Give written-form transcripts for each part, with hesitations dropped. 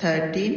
13।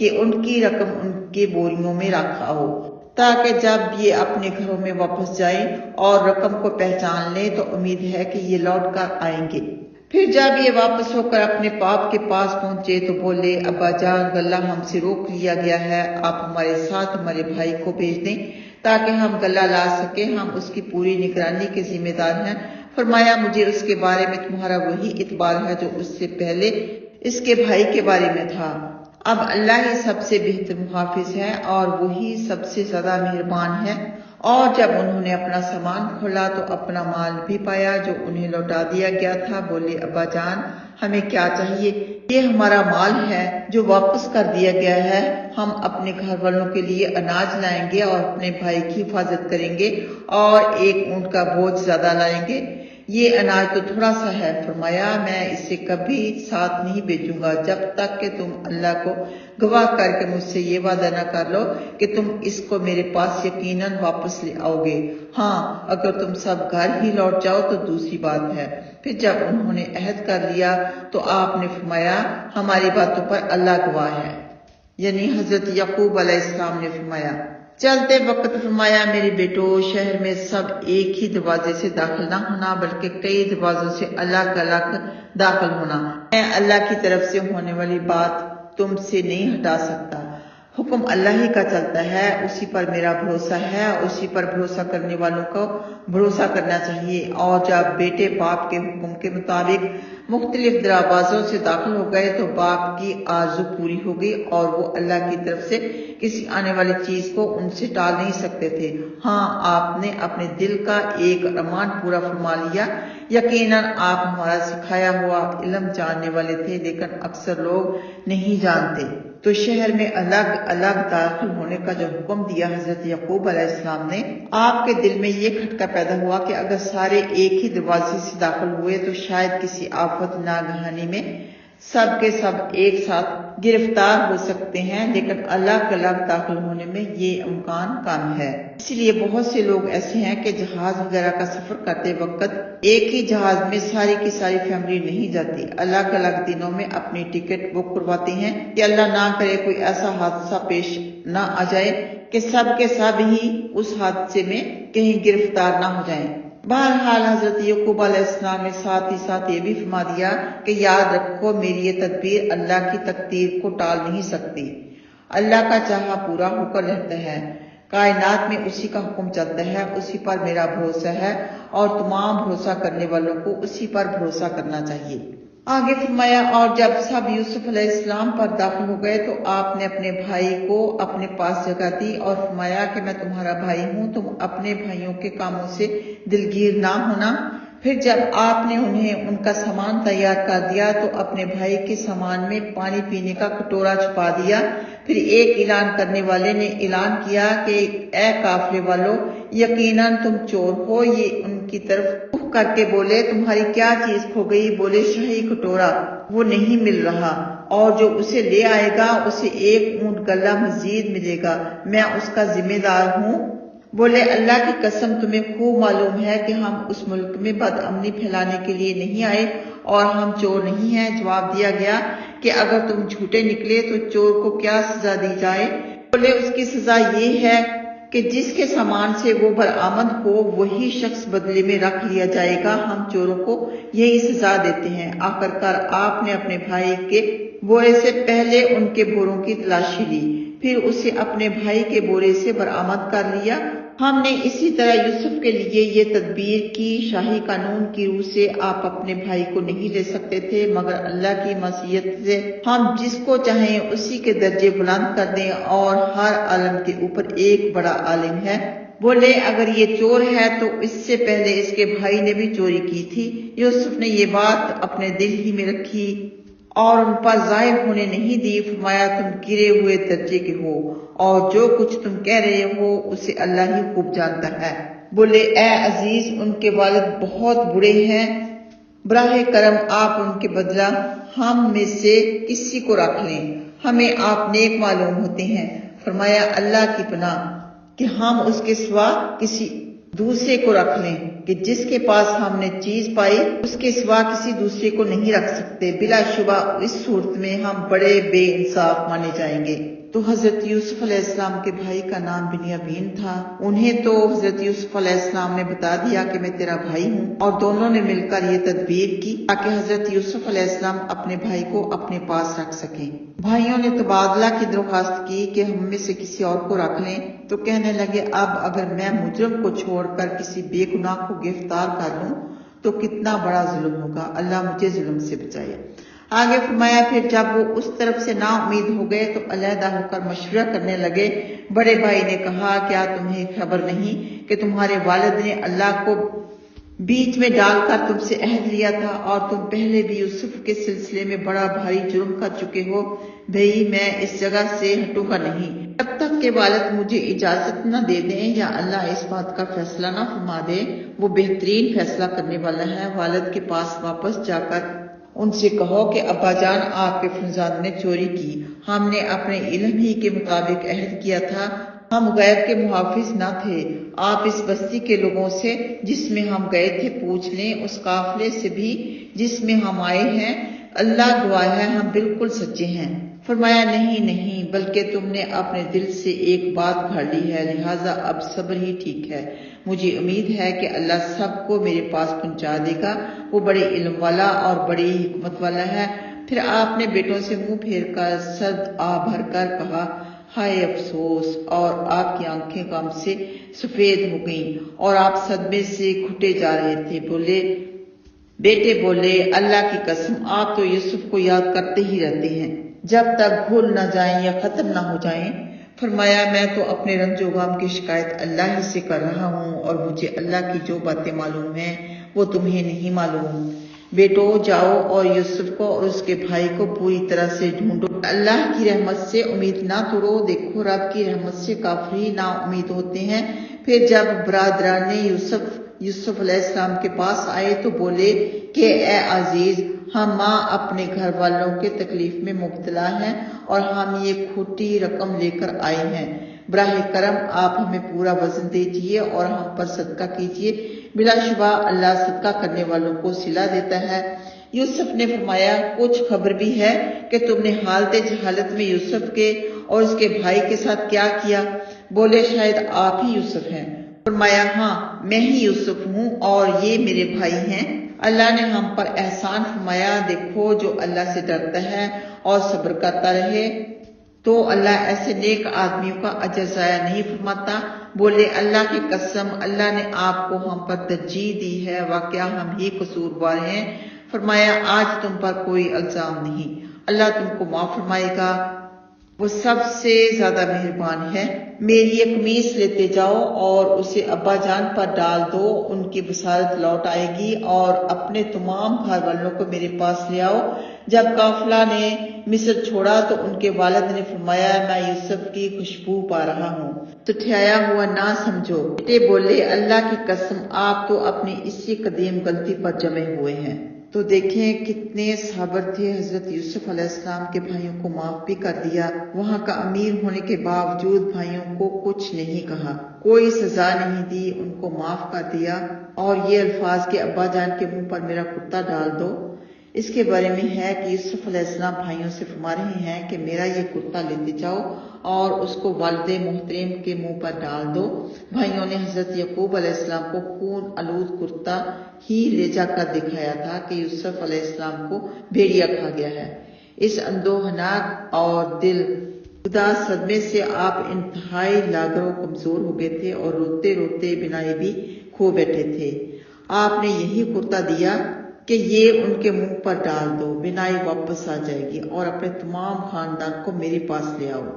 کہ ان کی رقم ان کے بوریوں میں رکھا ہو، تاکہ جب یہ اپنے گھروں میں واپس جائیں اور رقم کو پہچان لیں تو امید ہے کہ یہ لوٹ کر آئیں گے۔ پھر جب یہ واپس ہو کر اپنے باپ کے پاس پہنچے تو بولے، ابا جان، غلہ ہم سے روک لیا گیا ہے، آپ ہمارے ساتھ ہمارے بھائی کو بھیج دیں تاکہ ہم غلہ لا سکیں، ہم اس کی پوری نگرانی کے ذمہ دار ہیں۔ فرمایا، مجھے اس کے بارے میں تمہارا وہی اعتبار ہے جو اس سے پہلے اس کے بھائی کے بارے میں تھا۔ اب اللہ ہی سب سے بہتر محافظ ہے اور وہی سب سے زیادہ مہربان ہے۔ اور جب انہوں نے اپنا سامان کھولا تو اپنا مال بھی پایا جو انہیں لوٹا دیا گیا تھا۔ بولے، ابا جان، ہمیں کیا چاہیے؟ یہ ہمارا مال ہے جو واپس کر دیا گیا ہے، ہم اپنے گھر والوں کے لیے اناج لائیں گے اور اپنے بھائی کی حفاظت کریں گے اور ایک اونٹ کا بوجھ زیادہ لائیں گے، یہ اناج تو تھوڑا سا ہے۔ فرمایا، میں اسے کبھی ساتھ نہیں بھیجوں گا جب تک کہ تم اللہ کو گواہ کر کے مجھ سے یہ وعدہ نہ کر لو کہ تم اس کو میرے پاس یقیناً واپس لے آؤ گے۔ ہاں، اگر تم سب گھر ہی لوٹ جاؤ تو دوسری بات ہے۔ پھر جب انہوں نے عہد کر لیا تو آپ نے فرمایا، ہماری باتوں پر اللہ گواہ ہے۔ یعنی حضرت یعقوب علیہ السلام نے فرمایا، چلتے وقت فرمایا، میرے بیٹو، شہر میں سب ایک ہی دروازے سے داخل نہ ہونا بلکہ کئی دروازوں سے الگ الگ داخل ہونا۔ میں اللہ کی طرف سے ہونے والی بات تم سے نہیں ہٹا سکتا، حکم اللہ ہی کا چلتا ہے، اسی پر میرا بھروسہ ہے، اسی پر بھروسہ کرنے والوں کو بھروسہ کرنا چاہیے۔ اور جب بیٹے باپ کے حکم کے مطابق مختلف دروازوں سے داخل ہو گئے تو باپ کی آرزو پوری ہو گئی اور وہ اللہ کی طرف سے کسی آنے والی چیز کو ان سے ٹال نہیں سکتے تھے۔ ہاں، آپ نے اپنے دل کا ایک ارمان پورا فرما لیا، یقیناً آپ ہمارا سکھایا ہوا علم جاننے والے تھے، لیکن اکثر لوگ نہیں جانتے۔ تو شہر میں الگ الگ داخل ہونے کا جو حکم دیا حضرت یعقوب علیہ السلام نے، آپ کے دل میں یہ کھٹکا پیدا ہوا کہ اگر سارے ایک ہی دروازے سے داخل ہوئے تو شاید کسی آفت ناگہانی میں سب کے سب ایک ساتھ گرفتار ہو سکتے ہیں، لیکن الگ الگ داخل ہونے میں یہ امکان کم ہے۔ اس لیے بہت سے لوگ ایسے ہیں کہ جہاز وغیرہ کا سفر کرتے وقت ایک ہی جہاز میں ساری کی ساری فیملی نہیں جاتی، الگ الگ دنوں میں اپنی ٹکٹ بک کرواتے ہیں کہ اللہ نہ کرے کوئی ایسا حادثہ پیش نہ آ جائے کہ سب کے سب ہی اس حادثے میں کہیں گرفتار نہ ہو جائیں۔ بہرحال حضرت یعقوب علیہ السلام نے ساتھ ہی ساتھ یہ بھی فرما دیا کہ یاد رکھو، میری یہ تدبیر اللہ کی تقدیر کو ٹال نہیں سکتی، اللہ کا چاہا پورا ہو کر رہتا ہے، کائنات میں اسی کا حکم چلتا ہے، اسی پر میرا بھروسہ ہے اور تمام بھروسہ کرنے والوں کو اسی پر بھروسہ کرنا چاہیے۔ آگے فرمایا، اور جب سب یوسف علیہ السلام پر داخل ہو گئے تو آپ نے اپنے بھائی کو اپنے پاس جگہ دی اور فرمایا کہ میں تمہارا بھائی ہوں، تم اپنے بھائیوں کے کاموں سے دلگیر نہ ہونا۔ پھر جب آپ نے انہیں ان کا سامان تیار کر دیا تو اپنے بھائی کے سامان میں پانی پینے کا کٹورا چھپا دیا۔ پھر ایک اعلان کرنے والے نے اعلان کیا کہ اے قافلے والو، یقیناً تم چور ہو۔ یہ ان کی طرف رخ کر کے بولے، تمہاری کیا چیز کھو گئی؟ بولے، شاہی کٹورا، وہ نہیں مل رہا، اور جو اسے لے آئے گا اسے ایک اونٹ غلہ مزید ملے گا، میں اس کا ذمہ دار ہوں۔ بولے، اللہ کی قسم، تمہیں خوب معلوم ہے کہ ہم اس ملک میں بدامنی پھیلانے کے لیے نہیں آئے اور ہم چور نہیں ہیں۔ جواب دیا گیا کہ اگر تم جھوٹے نکلے تو چور کو کیا سزا دی جائے؟ بولے، اس کی سزا یہ ہے کہ جس کے سامان سے وہ برآمد ہو وہی شخص بدلے میں رکھ لیا جائے گا، ہم چوروں کو یہی سزا دیتے ہیں۔ آخرکار آپ نے اپنے بھائی کے بورے سے پہلے ان کے بوروں کی تلاشی لی، پھر اسے اپنے بھائی کے بورے سے برآمد کر لیا۔ ہم نے اسی طرح یوسف کے لیے یہ تدبیر کی، شاہی قانون کی روح سے آپ اپنے بھائی کو نہیں لے سکتے تھے، مگر اللہ کی مشیت سے ہم جس کو چاہیں اسی کے درجے بلند کر دیں، اور ہر عالم کے اوپر ایک بڑا عالم ہے۔ بولے، اگر یہ چور ہے تو اس سے پہلے اس کے بھائی نے بھی چوری کی تھی۔ یوسف نے یہ بات اپنے دل ہی میں رکھی اور ان پر ظاہر ہونے نہیں دی۔ فرمایا، تم گرے ہوئے درجے کے ہو اور جو کچھ تم کہہ رہے ہو اسے اللہ ہی خوب جانتا ہے۔ بولے، اے عزیز، ان کے والد بہت بڑے ہیں، براہ کرم آپ ان کے بدلہ ہم میں سے کسی کو رکھ لیں، ہمیں آپ نیک معلوم ہوتے ہیں۔ فرمایا، اللہ کی پناہ کہ ہم اس کے سوا کسی دوسرے کو رکھ لیں کہ جس کے پاس ہم نے چیز پائی اس کے سوا کسی دوسرے کو نہیں رکھ سکتے، بلا شبہ اس صورت میں ہم بڑے بے انصاف مانے جائیں گے۔ تو حضرت یوسف علیہ السلام کے بھائی کا نام بنیامین تھا۔ انہیں تو حضرت یوسف علیہ السلام نے بتا دیا کہ میں تیرا بھائی ہوں، اور دونوں نے مل کر یہ تدبیر کی تاکہ حضرت یوسف علیہ السلام اپنے بھائی کو اپنے پاس رکھ سکیں۔ بھائیوں نے تبادلہ کی درخواست کی کہ ہم میں سے کسی اور کو رکھ لیں، تو کہنے لگے اب اگر میں مجرم کو چھوڑ کر کسی بے گناہ کو گرفتار کر لوں تو کتنا بڑا ظلم ہوگا، اللہ مجھے ظلم سے بچائے۔ آگے فرمایا پھر جب وہ اس طرف سے نا امید ہو گئے تو علیحدہ ہو کر مشورہ کرنے لگے۔ بڑے بھائی نے کہا کیا تمہیں خبر نہیں کہ تمہارے والد نے اللہ کو بیچ میں ڈال کر تم سے عہد لیا تھا، اور تم پہلے بھی یوسف کے سلسلے میں بڑا بھاری جرم کر چکے ہو۔ بھئی میں اس جگہ سے ہٹوں گا نہیں جب تک کہ والد مجھے اجازت نہ دے دیں یا اللہ اس بات کا فیصلہ نہ فرما دے۔ وہ بہترین فیصلہ کرنے والا ہے۔ والد کے پاس واپس جا کر ان سے کہو کہ ابا جان آپ کے فرزند نے چوری کی، ہم نے اپنے علم ہی کے مطابق عہد کیا تھا، ہم غیب کے محافظ نہ تھے۔ آپ اس بستی کے لوگوں سے جس میں ہم گئے تھے پوچھ لیں، اس قافلے سے بھی جس میں ہم آئے ہیں، اللہ گواہ ہے ہم بالکل سچے ہیں۔ فرمایا نہیں بلکہ تم نے اپنے دل سے ایک بات گھڑ لی ہے، لہٰذا اب صبر ہی ٹھیک ہے۔ مجھے امید ہے کہ اللہ سب کو میرے پاس پہنچا دے گا، وہ بڑے علم والا اور بڑی حکمت والا ہے۔ پھر آپ نے بیٹوں سے منہ پھیر کر صد آہ بھر کر کہا ہائے افسوس، اور آپ کی آنکھیں غم سے سفید ہو گئیں اور آپ صدمے سے گھٹے جا رہے تھے۔ بیٹے بولے اللہ کی قسم آپ تو یوسف کو یاد کرتے ہی رہتے ہیں جب تک بھول نہ جائیں یا ختم نہ ہو جائیں۔ فرمایا میں تو اپنے رنج و غم کی شکایت اللہ ہی سے کر رہا ہوں، اور مجھے اللہ کی جو باتیں معلوم ہیں وہ تمہیں نہیں معلوم۔ بیٹو جاؤ اور یوسف کو اور اس کے بھائی کو پوری طرح سے ڈھونڈو، اللہ کی رحمت سے امید نہ توڑو، دیکھو رب کی رحمت سے کافر ہی نا امید ہوتے ہیں۔ پھر جب برادران نے یوسف علیہ السلام کے پاس آئے تو بولے کہ اے عزیز، ہم ماں اپنے گھر والوں کے تکلیف میں مبتلا ہیں اور ہم یہ کھوٹی رقم لے کر آئے ہیں، براہ کرم آپ ہمیں پورا وزن دیجیے اور ہم پر صدقہ کیجیے، بلا شبہ اللہ صدقہ کرنے والوں کو صلہ دیتا ہے۔ یوسف نے فرمایا کچھ خبر بھی ہے کہ تم نے حالت جہالت میں یوسف کے اور اس کے بھائی کے ساتھ کیا کیا؟ بولے شاید آپ ہی یوسف ہیں۔ فرمایا ہاں میں ہی یوسف ہوں اور یہ میرے بھائی ہیں، اللہ نے ہم پر احسان فرمایا۔ دیکھو جو اللہ سے ڈرتا ہے اور صبر کرتا رہے تو اللہ ایسے نیک آدمیوں کا اجر ضائع نہیں فرماتا۔ بولے اللہ کی قسم اللہ نے آپ کو ہم پر ترجیح دی ہے، واقعہ ہم ہی قصوروار ہیں۔ فرمایا آج تم پر کوئی الزام نہیں، اللہ تم کو معاف فرمائے گا، وہ سب سے زیادہ مہربان ہے۔ میری ایک قمیص لیتے جاؤ اور اسے ابا جان پر ڈال دو، ان کی بصارت لوٹ آئے گی، اور اپنے تمام گھر والوں کو میرے پاس لے آؤ۔ جب قافلہ نے مصر چھوڑا تو ان کے والد نے فرمایا میں یوسف کی خوشبو پا رہا ہوں، سٹھایا ہوا نہ سمجھو۔ بیٹے بولے اللہ کی قسم آپ تو اپنی اسی قدیم غلطی پر جمے ہوئے ہیں۔ تو دیکھیں کتنے صابر تھے، حضرت یوسف علیہ السلام کے بھائیوں کو معاف بھی کر دیا، وہاں کا امیر ہونے کے باوجود بھائیوں کو کچھ نہیں کہا، کوئی سزا نہیں دی، ان کو معاف کر دیا۔ اور یہ الفاظ کہ ابا جان کے منہ پر میرا کتا ڈال دو، اس کے بارے میں ہے کہ یوسف علیہ السلام بھائیوں سے فرما رہے ہیں کہ میرا یہ کتا لیتے جاؤ اور اس کو والد محترم کے منہ پر ڈال دو۔ بھائیوں نے حضرت یعقوب علیہ السلام کو خون آلود کرتا ہی لے جا کر دکھایا تھا کہ یوسف علیہ السلام کو بھیڑیا کھا گیا ہے۔ اس اندوہناک اور دل گداز صدمے سے آپ انتہائی لاغر و کمزور ہو گئے تھے اور روتے روتے بینائی بھی کھو بیٹھے تھے۔ آپ نے یہی کرتا دیا کہ یہ ان کے منہ پر ڈال دو، بینائی واپس آ جائے گی، اور اپنے تمام خاندان کو میرے پاس لے آؤ۔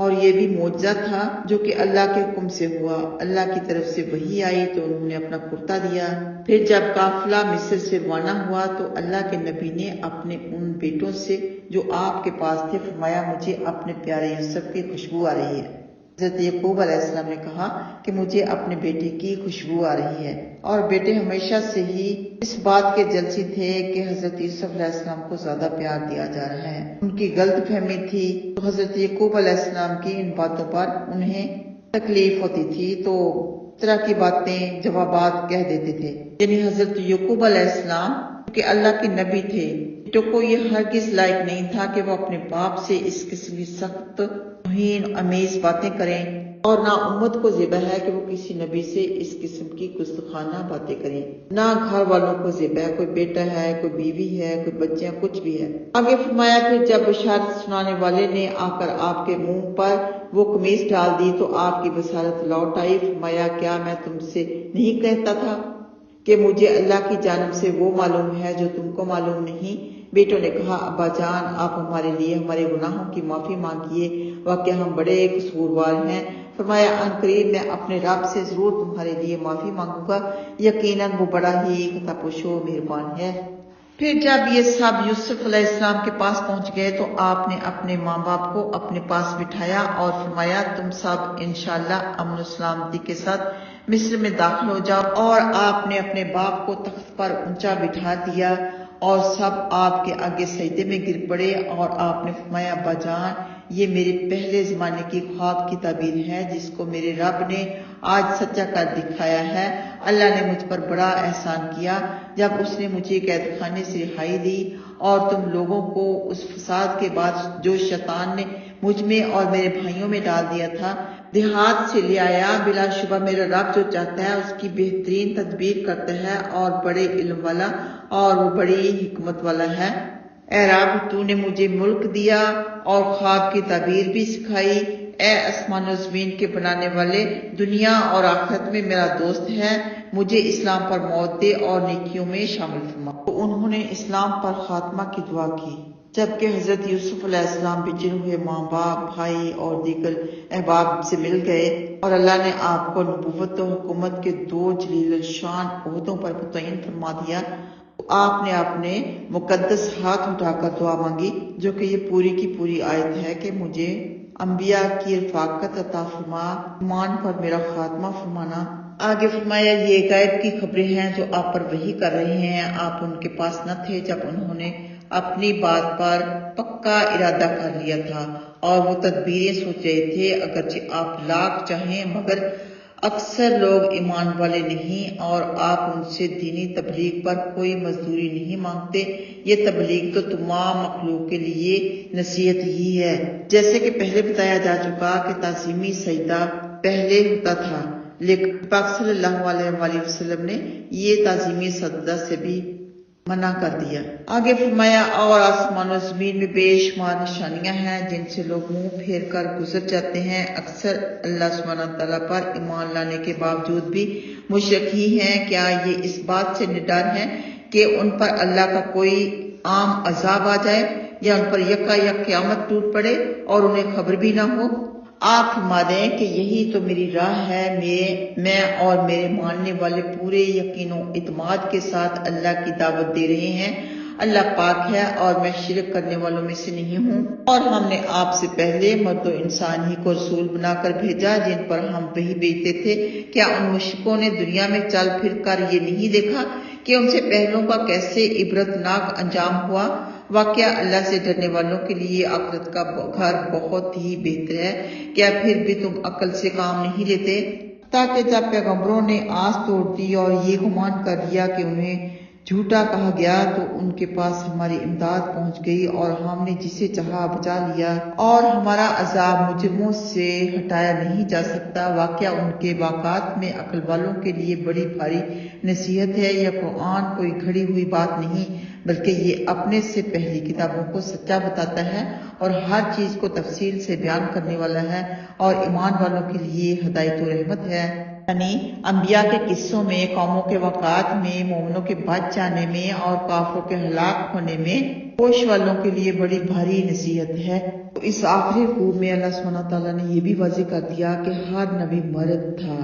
اور یہ بھی معجزہ تھا جو کہ اللہ کے حکم سے ہوا، اللہ کی طرف سے وحی آئی تو انہوں نے اپنا کرتا دیا۔ پھر جب قافلہ مصر سے روانہ ہوا تو اللہ کے نبی نے اپنے ان بیٹوں سے جو آپ کے پاس تھے فرمایا مجھے اپنے پیارے یوسف کی خوشبو آ رہی ہے۔ حضرت یعقوب علیہ السلام نے کہا کہ مجھے اپنے بیٹے کی خوشبو آ رہی ہے، اور بیٹے ہمیشہ سے ہی اس بات کے جلسی تھے کہ حضرت یوسف علیہ السلام کو زیادہ پیار دیا جا رہا ہے۔ ان کی غلط فہمی تھی تو حضرت یعقوب علیہ السلام کی ان باتوں پر انہیں تکلیف ہوتی تھی، تو طرح کی باتیں جوابات کہہ دیتے تھے۔ یعنی حضرت یعقوب علیہ السلام کہ اللہ کے نبی تھے، تو کو یہ ہرگز لائق نہیں تھا کہ وہ اپنے باپ سے اس قسم کی سخت توہین آمیز باتیں کریں، اور نہ امت کو ذبح ہے کہ وہ کسی نبی سے اس قسم کی گستاخانہ باتیں کریں، نہ گھر والوں کو ذبح ہے، کوئی بیٹا ہے، کوئی بیوی ہے، کوئی بچیاں، کچھ بھی ہے۔ آگے فرمایا پھر جب بشارت سنانے والے نے آ کر آپ کے منہ پر وہ قمیص ڈال دی تو آپ کی بصارت لوٹ آئی۔ فرمایا کیا میں تم سے نہیں کہتا تھا کہ مجھے اللہ کی جانب سے وہ معلوم ہے جو تم کو معلوم نہیں؟ بیٹوں نے کہا ابا جان آپ ہمارے لیے ہمارے گناہوں کی معافی مانگیے، واقعہ ہم بڑے قصوروار ہیں۔ فرمایا ان قریب میں اپنے رب سے ضرور تمہارے لیے معافی مانگوں گا، یقیناً وہ بڑا ہی خطا پوش و مہربان ہے۔ پھر جب یہ سب یوسف علیہ السلام کے پاس پہنچ گئے تو آپ نے اپنے ماں باپ کو اپنے پاس بٹھایا اور فرمایا تم سب انشاءاللہ امن و سلامتی کے ساتھ مصر میں داخل ہو جاؤ، اور آپ نے اپنے باپ کو تخت پر اونچا بٹھا دیا اور سب آپ کے آگے سجدے میں گر پڑے، اور آپ نے فرمایا ابا جان یہ میرے پہلے زمانے کی خواب کی تعبیر ہے جس کو میرے رب نے آج سچا کر دکھایا ہے۔ اللہ نے مجھ پر بڑا احسان کیا جب اس نے مجھے قید خانے سے رہائی دی اور تم لوگوں کو اس فساد کے بعد جو شیطان نے مجھ میں اور میرے بھائیوں میں ڈال دیا تھا دیہات سے لے آیا۔ بلا شبہ میرا رب جو چاہتا ہے اس کی بہترین تدبیر کرتا ہے اور بڑے علم والا اور وہ بڑی حکمت والا ہے۔ اے رب تو نے مجھے ملک دیا اور خواب کی تعبیر بھی سکھائی۔ اے آسمان و زمین کے بنانے والے، دنیا اور آخرت میں میرا دوست ہے، مجھے اسلام پر موت دے اور نیکیوں میں شامل فرما۔ تو انہوں نے اسلام پر خاتمہ کی دعا کی۔ جبکہ حضرت یوسف علیہ السلام بچھڑے ہوئے ماں باپ، بھائی اور دیگر احباب سے مل گئے اور اللہ نے آپ کو نبوت و حکومت کے 2 جلیل الشان عہدوں پر متعین فرما دیا، تو آپ نے اپنے مقدس ہاتھ اٹھا کر دعا مانگی، جو کہ یہ پوری کی پوری آیت ہے کہ مجھے انبیاء کی رفاقت عطا فرما، ایمان پر میرا خاتمہ فرمانا۔ آگے فرمایا یہ غیب کی خبریں ہیں جو آپ پر وحی کر رہے ہیں، آپ ان کے پاس نہ تھے جب انہوں نے اپنی بات پر پکا ارادہ کر لیا تھا اور وہ تدبیریں سوچ رہے تھے، اگرچہ آپ لاکھ چاہیں مگر اکثر لوگ ایمان والے نہیں، اور آپ ان سے دینی تبلیغ پر کوئی مزدوری نہیں مانگتے۔ یہ تبلیغ تو تمام مخلوق کے لیے نصیحت ہی ہے، جیسے کہ پہلے بتایا جا چکا کہ تعظیمی سجدہ پہلے ہوتا تھا، لیکن پاک صلی اللہ علیہ وآلہ وسلم نے یہ تعظیمی سجدہ سے بھی منع کر دیا۔ آگے فرمایا اور آسمان و زمین میں بے شمار نشانیاں ہیں جن سے لوگ منہ پھیر کر گزر جاتے ہیں، اکثر اللہ سبحانہ تعالیٰ پر ایمان لانے کے باوجود بھی مشرک ہی ہیں۔ کیا یہ اس بات سے نڈر ہیں کہ ان پر اللہ کا کوئی عام عذاب آ جائے یا ان پر یکا یک قیامت ٹوٹ پڑے اور انہیں خبر بھی نہ ہو؟ آپ فرما دیں کہ یہی تو میری راہ ہے، میں اور میرے ماننے والے پورے یقین و اعتماد کے ساتھ اللہ کی دعوت دے رہے ہیں۔ اللہ پاک ہے اور میں شرک کرنے والوں میں سے نہیں ہوں، اور ہم نے آپ سے پہلے مرد و انسان ہی کو رسول بنا کر بھیجا جن پر ہم وحی بھیجتے تھے۔ کیا ان مشرکوں نے دنیا میں چل پھر کر یہ نہیں دیکھا کہ ان سے پہلوں کا کیسے عبرتناک انجام ہوا؟ واقعہ اللہ سے ڈرنے والوں کے لیے آخرت کا گھر بہت ہی بہتر ہے۔ کیا پھر بھی تم عقل سے کام نہیں لیتے؟ تاکہ جب پیغمبروں نے آس توڑ دی اور یہ گمان کر لیا کہ انہیں جھوٹا کہا گیا تو ان کے پاس ہماری امداد پہنچ گئی اور ہم نے جسے چاہا بچا لیا، اور ہمارا عذاب مجرموں سے ہٹایا نہیں جا سکتا۔ واقعہ ان کے واقعات میں عقل والوں کے لیے بڑی بھاری نصیحت ہے۔ یہ قرآن کوئی گھڑی ہوئی بات نہیں بلکہ یہ اپنے سے پہلی کتابوں کو سچا بتاتا ہے اور ہر چیز کو تفصیل سے بیان کرنے والا ہے، اور ایمان والوں کے لیے ہدایت و رحمت ہے۔ یعنی انبیاء کے قصوں میں، قوموں کے واقعات میں، مومنوں کے بچ جانے میں اور کافروں کے ہلاک ہونے میں ہوش والوں کے لیے بڑی بھاری نصیحت ہے۔ تو اس آخری رکوع میں اللہ سبحانہ تعالیٰ نے یہ بھی واضح کر دیا کہ ہر نبی مرد تھا،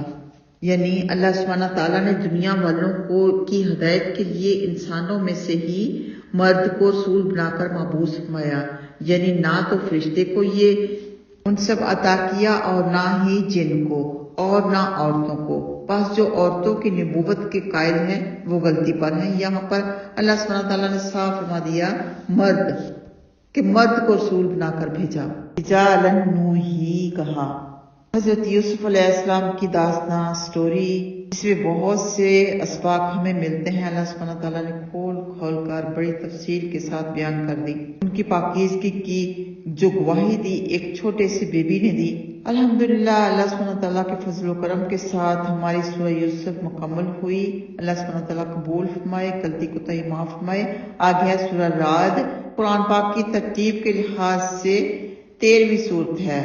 یعنی اللہ سبحانہ تعالیٰ نے دنیا والوں کو کی ہدایت کے لیے انسانوں میں سے ہی مرد کو رسول بنا کر مبعوث فرمایا، یعنی نہ تو فرشتے کو یہ منصب عطا کیا اور نہ ہی جن کو اور نہ عورتوں کو۔ بس جو عورتوں کی نبوت کے قائل ہیں وہ غلطی پر ہیں۔ یہاں پر اللہ سبحانہ تعالیٰ نے صاف فرما دیا مرد کو رسول بنا کر بھیجا، رجالن نوحی کہا، حضرت یوسف علیہ السلام کی داستان سٹوری، اس میں بہت سے اسباق ہمیں ملتے ہیں۔ اللہ سبحانہ تعالیٰ نے کھول کھول کر بڑی تفصیل کے ساتھ بیان کر دی، ان کی پاکیزگی کی جو گواہی دی ایک چھوٹے سے بیبی نے دی۔ الحمدللہ اللہ سبحانہ تعالیٰ کے فضل و کرم کے ساتھ ہماری سورہ یوسف مکمل ہوئی۔ اللہ سبحانہ تعالیٰ قبول فرمائے، غلطی کوتاہی معاف فرمائے۔ آگے ہے سورہ رعد، قرآن پاک کی ترتیب کے لحاظ سے 13ویں سورت ہے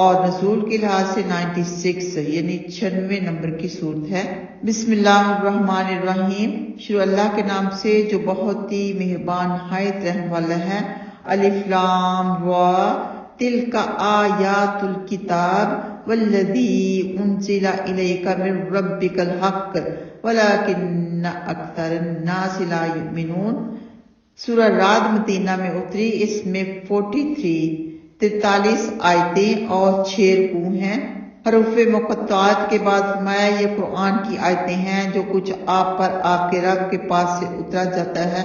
اور نزول کے لحاظ سے 96 یعنی 96 نمبر کی صورت ہے۔ بسم اللہ الرحمن الرحیم، شروع اللہ کے نام سے جو بہت ہی مہربان نہایت رحم والا ہے۔ الف لام را، تلک آیات الکتاب والذی انزل الیک من ربک الحق ولکن اکثر الناس لا یؤمنون۔ سورہ رعد مدینہ میں اتری، اس میں 43 آیتیں اور 6 رکوع ہیں۔ حروف مقطعات کے بعد فرمایا یہ قرآن کی آیتیں ہیں، جو کچھ آپ پر آپ کے رب کے پاس سے اترا جاتا ہے،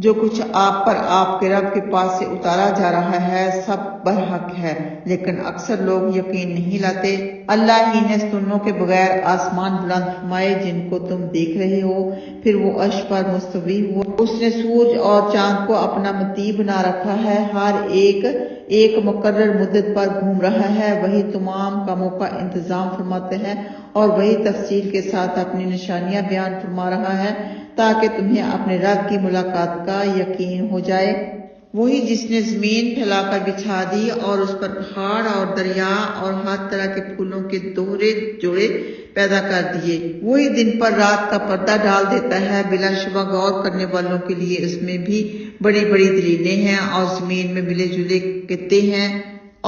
جو کچھ آپ پر آپ کے رب کے پاس سے اتارا جا رہا ہے سب برحق ہے، لیکن اکثر لوگ یقین نہیں لاتے۔ اللہ ہی نے ستونوں کے بغیر آسمان بلند فرمائے جن کو تم دیکھ رہے ہو، پھر وہ عرش پر مستوی ہوا۔ اس نے سورج اور چاند کو اپنا متی بنا رکھا ہے، ہر ایک مقرر مدت پر گھوم رہا ہے۔ وہی تمام کاموں کا انتظام فرماتے ہیں اور وہی تفصیل کے ساتھ اپنی نشانیاں بیان فرما رہا ہے تاکہ تمہیں اپنے رب کی ملاقات کا یقین ہو جائے۔ وہی جس نے زمین پھیلا کر بچھا دی اور اس پر پہاڑ اور دریا اور ہر طرح کے پھولوں کے دوہرے جوڑے پیدا کر دیے۔ وہی دن پر رات کا پردہ ڈال دیتا ہے، بلا شبہ غور کرنے والوں کے لیے اس میں بھی بڑی بڑی دلیلیں ہیں۔ اور زمین میں ملے جلے قطعے ہیں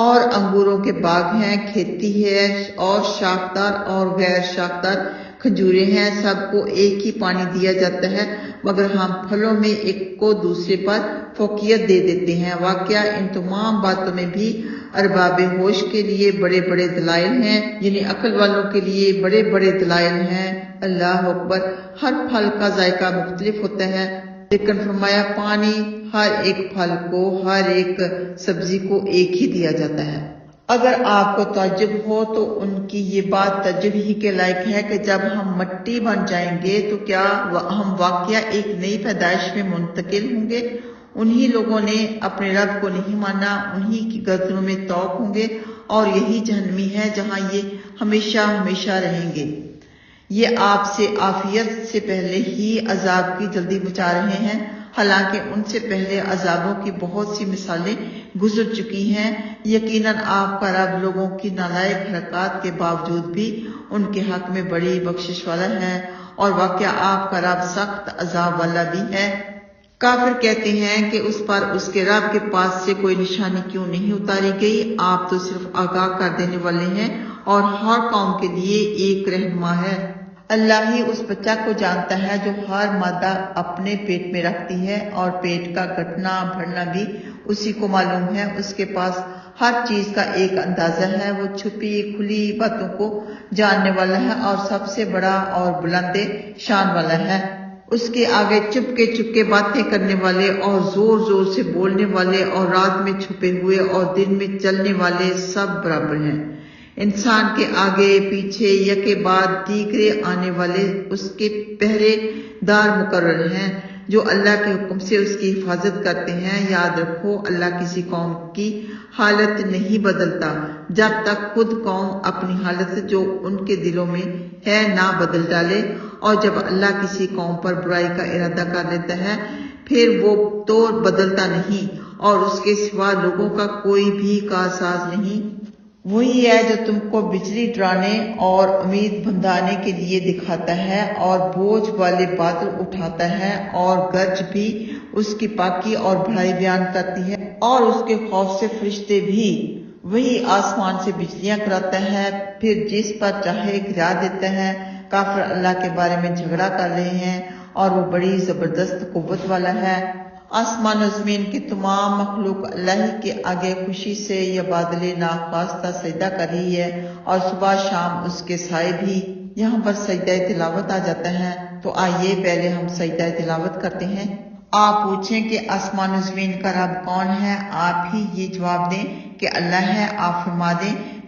اور انگوروں کے باغ ہیں، کھیتی ہے اور شاخدار اور غیر شاخدار کھجورے ہیں، سب کو ایک ہی پانی دیا جاتا ہے، مگر ہم پھلوں میں ایک کو دوسرے پر فوقیت دے دیتے ہیں۔ واقعہ ان تمام باتوں میں بھی ارباب ہوش کے لیے بڑے بڑے دلائل ہیں، یعنی عقل والوں کے لیے بڑے بڑے دلائل ہیں۔ اللہ اکبر۔ ہر پھل کا ذائقہ مختلف ہوتا ہے، لیکن فرمایا پانی ہر ایک پھل کو، ہر ایک سبزی کو ایک ہی دیا جاتا ہے۔ اگر آپ کو تعجب ہو تو ان کی یہ بات تعجب ہی کے لائق ہے کہ جب ہم مٹی بن جائیں گے تو کیا ہم واقعہ ایک نئی پیدائش میں منتقل ہوں گے؟ انہی لوگوں نے اپنے رب کو نہیں مانا، انہی کی گردنوں میں توق ہوں گے اور یہی جہنمی ہے جہاں یہ ہمیشہ ہمیشہ رہیں گے۔ یہ آپ سے عافیت سے پہلے ہی عذاب کی جلدی مچا رہے ہیں، حالانکہ ان سے پہلے عذابوں کی بہت سی مثالیں گزر چکی ہیں۔ یقیناً آپ کا رب لوگوں کی نالائق حرکات کے باوجود بھی ان کے حق میں بڑی بخشش والا ہے، اور واقعہ آپ کا رب سخت عذاب والا بھی ہے۔ کافر کہتے ہیں کہ اس پر اس کے رب کے پاس سے کوئی نشانی کیوں نہیں اتاری گئی؟ آپ تو صرف آگاہ کر دینے والے ہیں اور ہر قوم کے لیے ایک رہنما ہے۔ اللہ ہی اس بچہ کو جانتا ہے جو ہر مادہ اپنے پیٹ میں رکھتی ہے، اور پیٹ کا گھٹنا بڑھنا بھی اسی کو معلوم ہے۔ اس کے پاس ہر چیز کا ایک اندازہ ہے، وہ چھپی کھلی باتوں کو جاننے والا ہے اور سب سے بڑا اور بلند شان والا ہے۔ اس کے آگے چپکے باتیں کرنے والے اور زور زور سے بولنے والے اور رات میں چھپے ہوئے اور دن میں چلنے والے سب برابر ہیں۔ انسان کے آگے پیچھے یکے بعد دیگرے آنے والے اس کے پہرے دار مقرر ہیں جو اللہ کے حکم سے اس کی حفاظت کرتے ہیں۔ یاد رکھو اللہ کسی قوم کی حالت نہیں بدلتا جب تک خود قوم اپنی حالت جو ان کے دلوں میں ہے نہ بدل ڈالے، اور جب اللہ کسی قوم پر برائی کا ارادہ کر لیتا ہے پھر وہ تو بدلتا نہیں، اور اس کے سوا لوگوں کا کوئی بھی کارساز نہیں۔ وہی ہے جو تم کو بجلی ڈرانے اور امید بندھانے کے لیے دکھاتا ہے اور بوجھ والے بادل اٹھاتا ہے، اور گرج بھی اس کی پاکی اور بڑائی بیان کرتی ہے، اور اس کے خوف سے فرشتے بھی۔ وہی آسمان سے بجلیاں گراتا ہے، پھر جس پر چاہے گرا دیتا ہے۔ کافر اللہ کے بارے میں جھگڑا کر رہے ہیں اور وہ بڑی زبردست قوت والا ہے۔ آسمان و زمین کی تمام مخلوق اللہ کے آگے خوشی سے یا بادل ناخواستہ سجدہ کر رہی ہے، اور صبح شام اس کے سائے بھی۔ یہاں پر سجدہ تلاوت آ جاتا ہے، تو آئیے پہلے ہم سجدہ تلاوت کرتے ہیں۔ آپ پوچھیں کہ آسمان و زمین کا رب کون ہے؟ آپ ہی یہ جواب دیں کہ اللہ ہے۔ آپ فرما دیں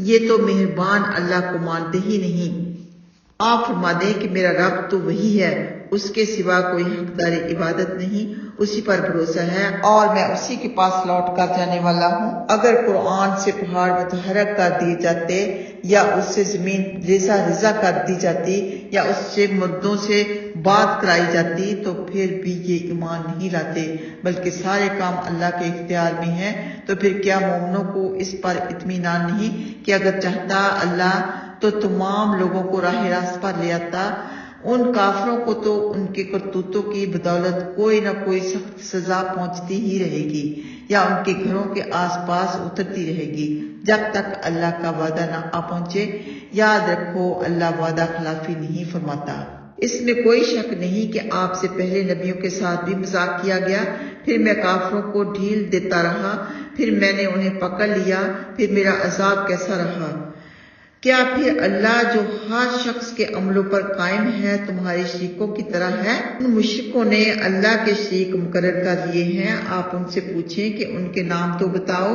یہ تو مہربان اللہ کو مانتے ہی نہیں۔ آپ فرما دیں کہ میرا رب تو وہی ہے، اس کے سوا کوئی حقدار عبادت نہیں، اسی پر بھروسہ ہے اور میں اسی کے پاس لوٹ کر جانے والا ہوں۔ اگر قرآن سے پہاڑ متحرک کر دیے جاتے یا اس سے زمین ریزہ ریزہ کر دی جاتی یا اس سے مردوں سے بات کرائی جاتی تو پھر بھی یہ ایمان نہیں لاتے، بلکہ سارے کام اللہ کے اختیار میں ہیں۔ تو پھر کیا مومنوں کو اس پر اطمینان نہیں کہ اگر چاہتا اللہ تو تمام لوگوں کو راہ راست پر لے آتا؟ ان کافروں کو تو ان کے کرتوتوں کی بدولت کوئی نہ کوئی سخت سزا پہنچتی ہی رہے گی یا ان کے گھروں کے آس پاس اترتی رہے گی جب تک اللہ کا وعدہ نہ آ پہنچے۔ یاد رکھو اللہ وعدہ خلافی نہیں فرماتا۔ اس میں کوئی شک نہیں کہ آپ سے پہلے نبیوں کے ساتھ بھی مذاق کیا گیا، پھر میں کافروں کو ڈھیل دیتا رہا، پھر میں نے انہیں پکڑ لیا، پھر میرا عذاب کیسا رہا۔ کیا پھر اللہ جو ہر شخص کے عملوں پر قائم ہے تمہارے شریکوں کی طرح ہے؟ ان مشرکوں نے اللہ کے شریک مقرر کر لیے ہیں۔ آپ ان سے پوچھیں کہ ان کے نام تو بتاؤ۔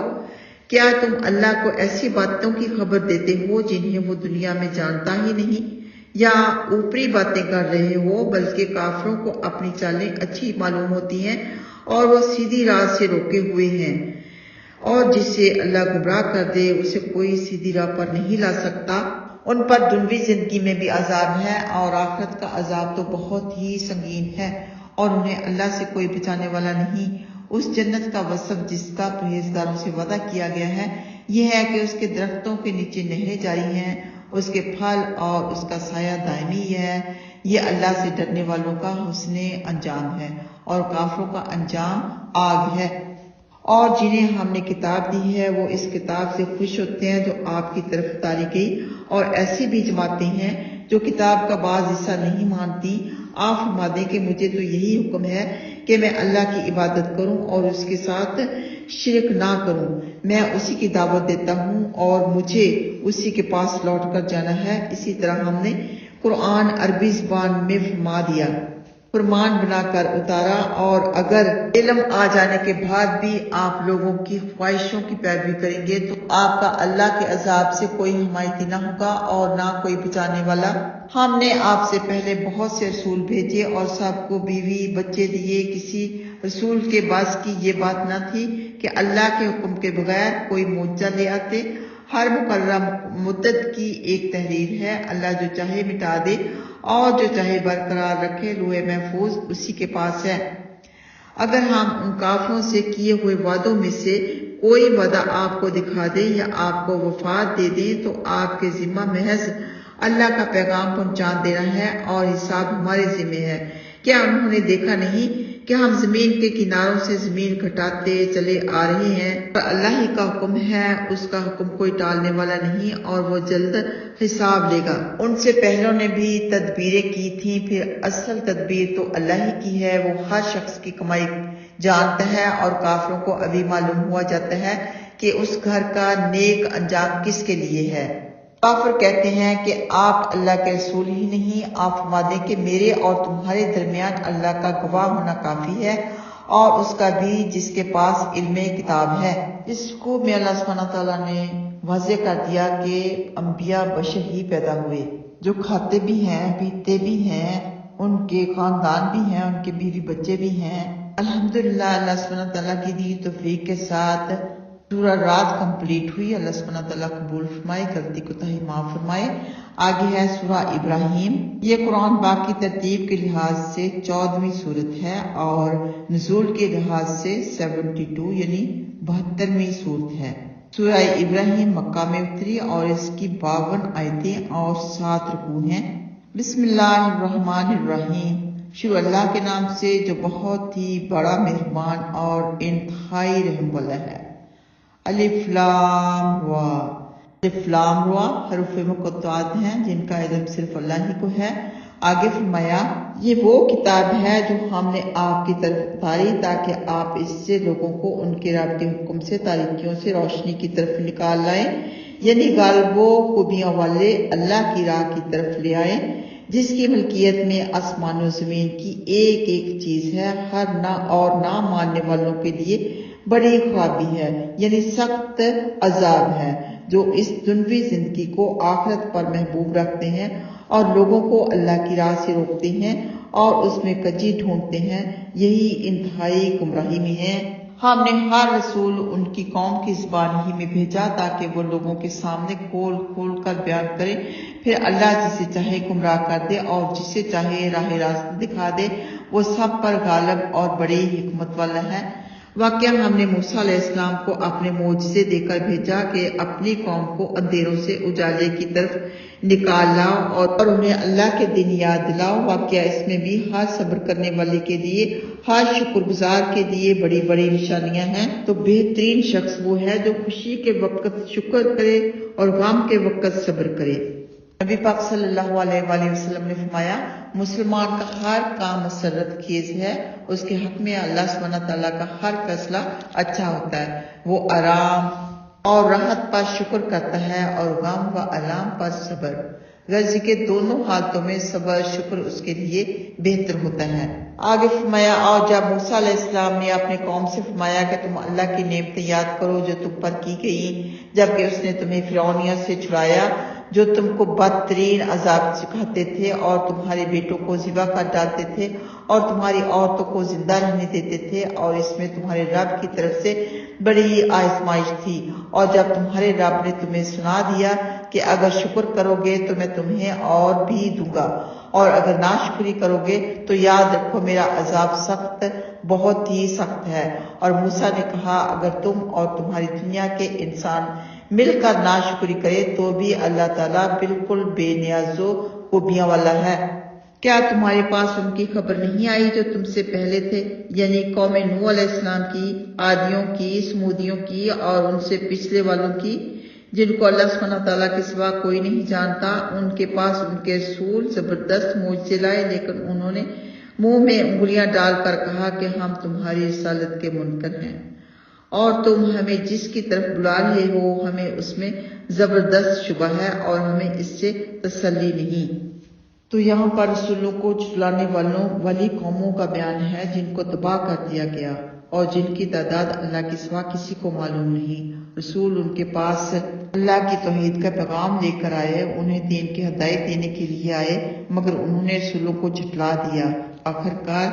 کیا تم اللہ کو ایسی باتوں کی خبر دیتے ہو جنہیں وہ دنیا میں جانتا ہی نہیں، یا اوپری باتیں کر رہے ہو؟ بلکہ کافروں کو اپنی چالیں اچھی معلوم ہوتی ہیں اور وہ سیدھی راہ سے روکے ہوئے ہیں، اور جسے اللہ گمراہ کر دے اسے کوئی سیدھی راہ پر نہیں لا سکتا۔ ان پر دنیوی زندگی میں بھی عذاب ہے اور آخرت کا عذاب تو بہت ہی سنگین ہے، اور انہیں اللہ سے کوئی بچانے والا نہیں۔ اس جنت کا وصف جس کا پرہیزگاروں سے وعدہ کیا گیا ہے یہ ہے کہ اس کے درختوں کے نیچے نہریں جاری ہیں، اس کے پھل اور اس کا سایہ دائمی ہے۔ یہ اللہ سے ڈرنے والوں کا حسن انجام ہے، اور کافروں کا انجام آگ ہے۔ اور جنہیں ہم نے کتاب دی ہے وہ اس کتاب سے خوش ہوتے ہیں جو آپ کی طرف اتاری گئی، اور ایسی بھی جماعتیں ہیں جو کتاب کا بعض حصہ نہیں مانتی۔ آپ فرما دیں کہ مجھے تو یہی حکم ہے کہ میں اللہ کی عبادت کروں اور اس کے ساتھ شرک نہ کروں۔ میں اسی کی دعوت دیتا ہوں اور مجھے اسی کے پاس لوٹ کر جانا ہے۔ اسی طرح ہم نے قرآن عربی زبان میں فرما دیا، فرمان بنا کر اتارا، اور اگر علم آ جانے کے بعد بھی آپ لوگوں کی خواہشوں کی پیروی کریں گے تو آپ کا اللہ کے عذاب سے کوئی حمایتی نہ ہوگا اور نہ کوئی بچانے والا۔ ہم نے آپ سے پہلے بہت سے رسول بھیجے اور سب کو بیوی بچے دیے۔ کسی رسول کے بس کی یہ بات نہ تھی کہ اللہ کے حکم کے بغیر کوئی معجزہ لے آتے۔ ہر مقررہ مدت کی ایک تحریر ہے، اللہ جو چاہے مٹا دے اور جو چاہے برقرار رکھے۔ لوح محفوظ اسی کے پاس ہے۔ اگر ہم ان کافروں سے کیے ہوئے وعدوں میں سے کوئی وعدہ آپ کو دکھا دیں یا آپ کو وفات دے دیں تو آپ کے ذمہ محض اللہ کا پیغام پہنچا دینا ہے اور حساب ہمارے ذمہ ہے۔ کیا انہوں نے دیکھا نہیں کہ ہم زمین کے کناروں سے زمین گھٹاتے چلے آ رہے ہیں؟ اور اللہ ہی کا حکم ہے، اس کا حکم کوئی ٹالنے والا نہیں، اور وہ جلد حساب لے گا۔ ان سے پہلوں نے بھی تدبیریں کی تھیں، پھر اصل تدبیر تو اللہ ہی کی ہے، وہ ہر شخص کی کمائی جانتا ہے، اور کافروں کو ابھی معلوم ہوا جاتا ہے کہ اس گھر کا نیک انجام کس کے لیے ہے۔ کافر کہتے ہیں کہ آپ اللہ کے رسول ہی نہیں۔ آپ فرما دیں کہ میرے اور تمہارے درمیان اللہ کا گواہ ہونا کافی ہے، اور اس کا بھی جس کے پاس علم کتاب ہے۔ اس کو میں اللہ سبحانہ تعالیٰ نے واضح کر دیا کہ انبیاء بشر ہی پیدا ہوئے، جو کھاتے بھی ہیں، پیتے بھی ہیں، ان کے خاندان بھی ہیں، ان کے بیوی بچے بھی ہیں۔ الحمدللہ اللہ سبحانہ تعالیٰ کی دی توفیق کے ساتھ سورہ رات کمپلیٹ ہوئی۔ اللہ سبحانہ تعالیٰ قبول فرمائے، غلطی کوتاہی معاف فرمائے۔ آگے ہے سورہ ابراہیم۔ یہ قرآن باقی ترتیب کے لحاظ سے 14ویں سورت ہے اور نزول کے لحاظ سے 72 یعنی 72ویں سورت ہے۔ سورہ ابراہیم مکہ میں اتری اور اس کی 52 آیتیں اور 7 رکوع ہیں۔ بسم اللہ الرحمن الرحیم۔ شروع اللہ کے نام سے جو بہت ہی بڑا مہربان اور انتہائی رحم والا ہے۔ الف لام را۔ الف لام را حروف مقطعات ہیں جن کا علم صرف اللہ ہی کو ہے۔ آگے فرمایا یہ وہ کتاب ہے جو ہم نے آپ کی طرف اتاری تاکہ آپ اس سے لوگوں کو ان کے رب کے حکم سے تاریکیوں سے روشنی کی طرف نکال لائیں، یعنی غالب و خوبیوں والے اللہ کی راہ کی طرف لے آئیں، جس کی ملکیت میں آسمان و زمین کی ایک ایک چیز ہے۔ ہر نہ اور نہ ماننے والوں کے لیے بڑی خرابی ہے، یعنی سخت عذاب ہے۔ جو اس دنیوی زندگی کو آخرت پر محبوب رکھتے ہیں اور لوگوں کو اللہ کی راہ سے روکتے ہیں اور اس میں کجی ڈھونڈتے ہیں، یہی انتہائی گمراہی میں ہیں۔ ہم نے ہر رسول ان کی قوم کی زبان ہی میں بھیجا تاکہ وہ لوگوں کے سامنے کھول کھول کر بیان کرے، پھر اللہ جسے چاہے گمراہ کر دے اور جسے چاہے راہ راست دکھا دے، وہ سب پر غالب اور بڑی حکمت والا ہے۔ واقعہ ہم نے موسیٰ علیہ السلام کو اپنے معجزے دے کر بھیجا کہ اپنی قوم کو اندھیروں سے اجالے کی طرف نکال لاؤ اور انہیں اللہ کے دن یاد دلاؤ۔ واقعہ اس میں بھی ہر صبر کرنے والے کے لیے، ہر شکر گزار کے لیے بڑی بڑی نشانیاں ہیں۔ تو بہترین شخص وہ ہے جو خوشی کے وقت شکر کرے اور غم کے وقت صبر کرے۔ نبی پاک صلی اللہ علیہ وآلہ وسلم نے فرمایا، مسلمان کا ہر کام مسرت خیز ہے، اس کے حق میں اللہ سبحانہ تعالیٰ کا ہر فیصلہ اچھا ہوتا ہے۔ وہ آرام اور راحت پر شکر کرتا ہے اور غم و الام پر صبر، غرض کے دونوں حالتوں میں صبر شکر اس کے لیے بہتر ہوتا ہے۔ آگے فرمایا، اور جب موسیٰ علیہ السلام نے اپنے قوم سے فرمایا کہ تم اللہ کی نعمتیں یاد کرو جو تم پر کی گئی، جبکہ اس نے تمہیں فرعونیت سے چھڑایا جو تم کو بدترین عذاب سکھاتے تھے اور تمہارے بیٹوں کو ذبح کر ڈالتے تھے اور تمہاری عورتوں کو زندہ رہنے دیتے تھے، اور اس میں تمہارے رب کی طرف سے بڑی آزمائش تھی۔ اور جب تمہارے رب نے تمہیں سنا دیا کہ اگر شکر کرو گے تو میں تمہیں اور بھی دوں گا، اور اگر ناشکری کرو گے تو یاد رکھو میرا عذاب سخت، بہت ہی سخت ہے۔ اور موسیٰ نے کہا، اگر تم اور تمہاری دنیا کے انسان مل کر ناشکری کرے تو بھی اللہ تعالیٰ بالکل بے نیاز و خوبیاں والا ہے۔ کیا تمہارے پاس ان کی خبر نہیں آئی جو تم سے پہلے تھے، یعنی قوم نوح علیہ السلام کی، عادیوں کی، سمودیوں کی اور ان سے پچھلے والوں کی، جن کو اللہ سبحانہ تعالیٰ کے سوا کوئی نہیں جانتا؟ ان کے پاس ان کے رسول زبردست معجزے لائے، لیکن انہوں نے منہ میں انگلیاں ڈال کر کہا کہ ہم تمہاری رسالت کے منکر ہیں، اور تم ہمیں جس کی طرف بلا رہے ہو ہمیں اس میں زبردست شبہ ہے اور ہمیں اس سے تسلی نہیں۔ تو یہاں پر رسولوں کو جھٹلانے والوں والی قوموں کا بیان ہے جن کو تباہ کر دیا گیا اور جن کی تعداد اللہ کے سوا کسی کو معلوم نہیں۔ رسول ان کے پاس اللہ کی توحید کا پیغام لے کر آئے، انہیں دین کی ہدایت دینے کے لیے آئے، مگر انہوں نے رسولوں کو جھٹلا دیا۔ آخرکار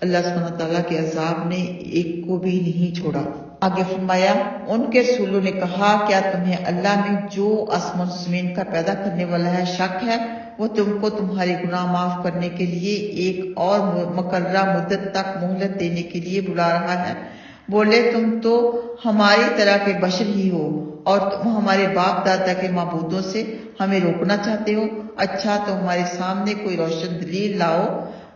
اللہ سبحانہ تعالیٰ کے عذاب نے ایک کو بھی نہیں چھوڑا۔ آگے فرمایا، ان کے رسولوں نے کہا، کیا تمہیں اللہ میں جو آسمان و زمین کا پیدا کرنے والا ہے شک ہے؟ وہ تم کو تمہارے گناہ معاف کرنے کے لیے ایک اور مقررہ مدت تک مہلت دینے کے لیے بلا رہا ہے۔ بولے، تم تو ہماری طرح کے بشر ہی ہو اور تم ہمارے باپ دادا کے معبودوں سے ہمیں روکنا چاہتے ہو؟ اچھا تو ہمارے سامنے کوئی روشن دلیل لاؤ۔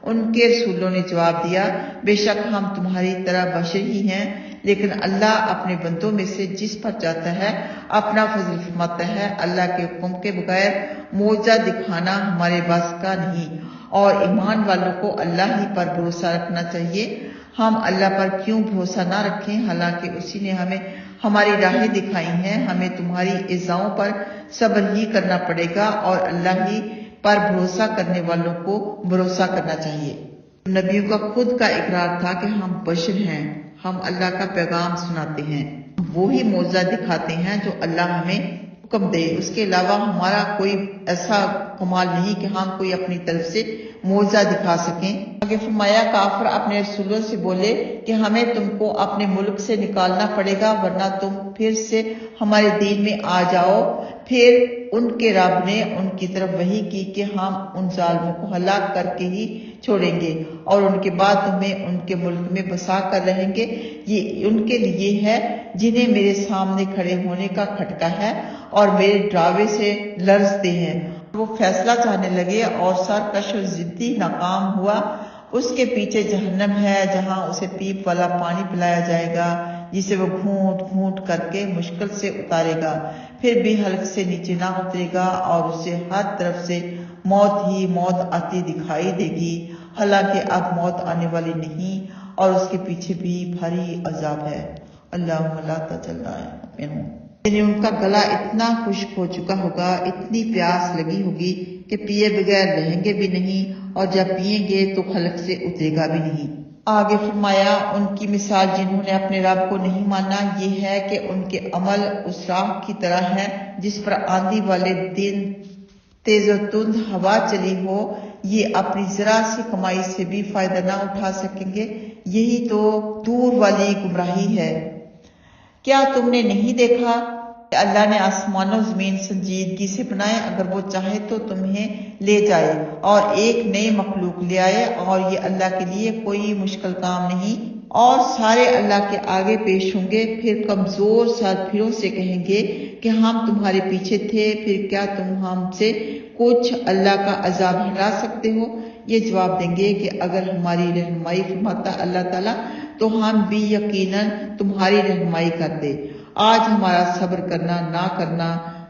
ان کے رسولوں نے جواب دیا، بے شک ہم تمہاری طرح بشر ہی ہیں، لیکن اللہ اپنے بندوں میں سے جس پر چاہتا ہے اپنا فضل فرماتا ہے۔ اللہ کے حکم کے بغیر معجزہ دکھانا ہمارے بس کا نہیں، اور ایمان والوں کو اللہ ہی پر بھروسہ رکھنا چاہیے۔ ہم اللہ پر کیوں بھروسہ نہ رکھیں، حالانکہ اسی نے ہمیں ہماری راہیں دکھائی ہیں۔ ہمیں تمہاری ایذاؤں پر صبر ہی کرنا پڑے گا اور اللہ ہی پر بھروسہ کرنے والوں کو بھروسہ کرنا چاہیے۔ نبیوں کا خود کا اقرار تھا کہ ہم بشر ہیں، ہم اللہ کا پیغام سناتے ہیں، وہی معجزہ دکھاتے ہیں جو اللہ ہمیں حکم دے، اس کے علاوہ ہمارا کوئی ایسا کمال نہیں کہ ہم کوئی اپنی طرف سے معجزہ دکھا سکیں۔ آگے فرمایا، کافر اپنے رسولوں سے بولے کہ ہمیں تم کو اپنے ملک سے نکالنا پڑے گا ورنہ تم پھر سے ہمارے دین میں آ جاؤ۔ پھر ان کے رب نے ان کی طرف وحی کی کہ ہم ان ظالموں کو ہلاک کر کے ہی چھوڑیں گے اور ان کے بعد تمہیں ان کے ملک میں بسا کر رہیں گے۔ یہ ان کے لیے ہے جنہیں میرے سامنے کھڑے ہونے کا کھٹکا ہے اور میرے ڈراوے سے لرزتے ہیں۔ وہ فیصلہ چاہنے لگے اور سرکش و ضدی ناکام ہوا۔ اس کے پیچھے جہنم ہے جہاں اسے پیپ والا پانی پلایا جائے گا جسے وہ گھونٹ گھونٹ کر کے مشکل سے اتارے گا، پھر بھی حلق سے نیچے نہ اترے گا اور اسے ہر طرف سے موت ہی موت آتی دکھائی دے گی، حالانکہ اب موت آنے والی نہیں اور اس کے پیچھے بھی بھاری عذاب ہے۔ اللہم لا تجعلنا منہم۔ یعنی ان کا گلا اتنا خشک ہو چکا ہوگا، اتنی پیاس لگی ہوگی کہ پیے بغیر رہیں گے بھی نہیں، اور جب پیئیں گے تو حلق سے اترے گا بھی نہیں۔ آگے فرمایا ان کی مثال جنہوں نے اپنے رب کو نہیں مانا یہ ہے کہ ان کے عمل اس راہ کی طرح ہے جس پر آندھی والے دن تیز و تند ہوا چلی ہو، یہ اپنی ذرا سی کمائی سے بھی فائدہ نہ اٹھا سکیں گے، یہی تو دور والی گمراہی ہے۔ کیا تم نے نہیں دیکھا کہ اللہ نے آسمان و زمین سنجیدگی سے بنائے، اگر وہ چاہے تو تمہیں لے جائے اور ایک نئی مخلوق لے آئے، اور یہ اللہ کے لیے کوئی مشکل کام نہیں، اور سارے اللہ کے آگے پیش ہوں گے، پھر کمزور سرپھروں سے کہیں گے کہ ہم تمہارے پیچھے تھے، پھر کیا تم ہم سے کچھ اللہ کا عذاب ہٹا سکتے ہو؟ یہ جواب دیں گے کہ اگر ہماری رہنمائی فرماتا اللہ تعالیٰ تو ہم بھی یقیناً تمہاری رہنمائی کرتے۔ آج ہمارا صبر کرنا نہ کرنا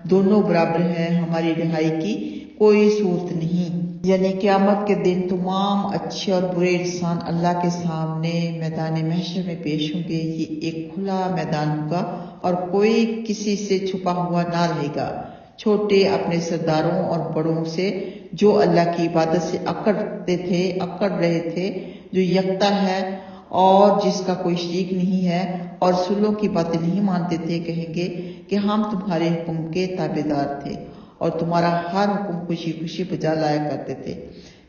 دونوں برابر ہے، ہماری رہائی کی کوئی صورت نہیں۔ یعنی قیامت کے دن تمام اچھے اور برے انسان اللہ کے سامنے میدان محشر میں پیش ہوں گے۔ یہ ایک کھلا میدان ہوگا اور کوئی کسی سے چھپا ہوا نہ رہے گا۔ چھوٹے اپنے سرداروں اور بڑوں سے جو اللہ کی عبادت سے اکڑ رہے تھے، جو یکتا ہے اور جس کا کوئی شریک نہیں ہے، اور رسولوں کی باتیں نہیں مانتے تھے، کہیں گے کہ ہم تمہارے حکم کے تابع دار تھے اور تمہارا ہر حکم خوشی خوشی بجا لایا کرتے تھے۔